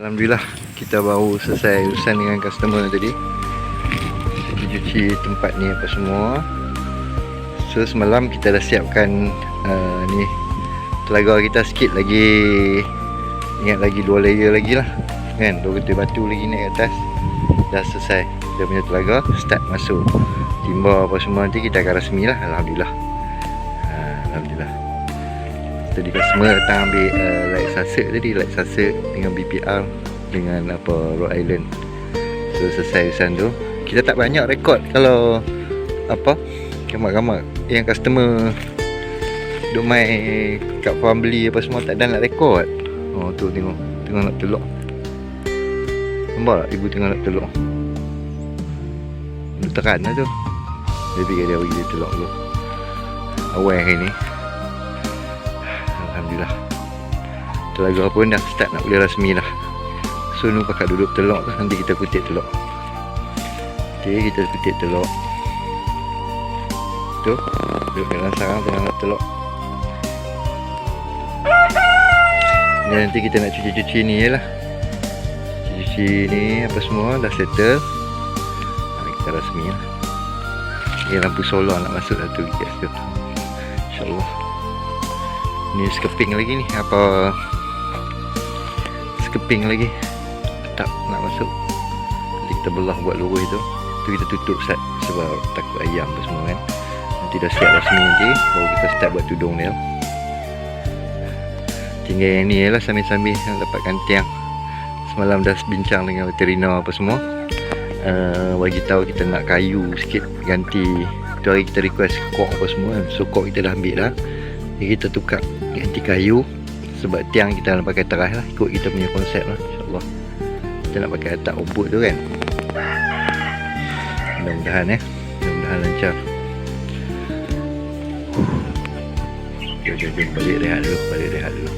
Alhamdulillah, kita baru selesai urusan dengan customer tadi. Kita cuci tempat ni apa semua. So semalam kita dah siapkan ni telaga kita sikit lagi. Ingat lagi 2 layer lagi lah kan, 2 getir batu lagi naik ke atas. Dah selesai kita punya telaga, start masuk timba apa semua. Nanti kita akan rasmi lah. Alhamdulillah. Alhamdulillah. Tadi customer datang ambil light sasek tadi, light sasek dengan BPR dengan apa Rhode Island. So selesai urusan tu. Kita tak banyak rekod kalau apa gamak-gamak yang customer duk mai kat farm beli apa semua, tak ada nak rekod. Oh tu tengok nak telok. Nampak tak ibu tengah nak telok? Dia teran lah tu. Dia dia bagi dia telok tu. Awal hari ni. Alhamdulillah. Telaga pun dah start nak boleh rasmi lah. So ni kakak duduk telok tu, nanti kita kutip telok. Okay, kita kutip telok. Tu, duduk dalam sarang tengah nak telok. Ni nanti kita nak cuci-cuci ni je lah. Cuci ni apa semua dah settle. Kita rasmi lah. Ni lampu solar nak masuk satu gas tu. InsyaAllah. Ni skeping lagi ni, apa skeping lagi tak nak masuk. Nanti kita belah buat lurus tu. Tu kita tutup set sebab takut ayam apa semua kan. Nanti dah siap rasmi nanti baru kita start buat tudung dia. Tinggal yang ni lah sambil-sambil nak dapatkan tiang. Semalam dah bincang dengan veteriner apa semua. Bagi tahu kita nak kayu sikit ganti. Tu hari kita request kok apa semua. So kok kita dah ambil dah. Jadi kita tukar ganti kayu. Sebab tiang kita nak pakai teras lah, ikut kita punya konsep lah, insyaAllah. Kita nak pakai atap rumput tu kan. Mudah-mudahan mudah-mudahan lancar. Jom balik rehat dulu.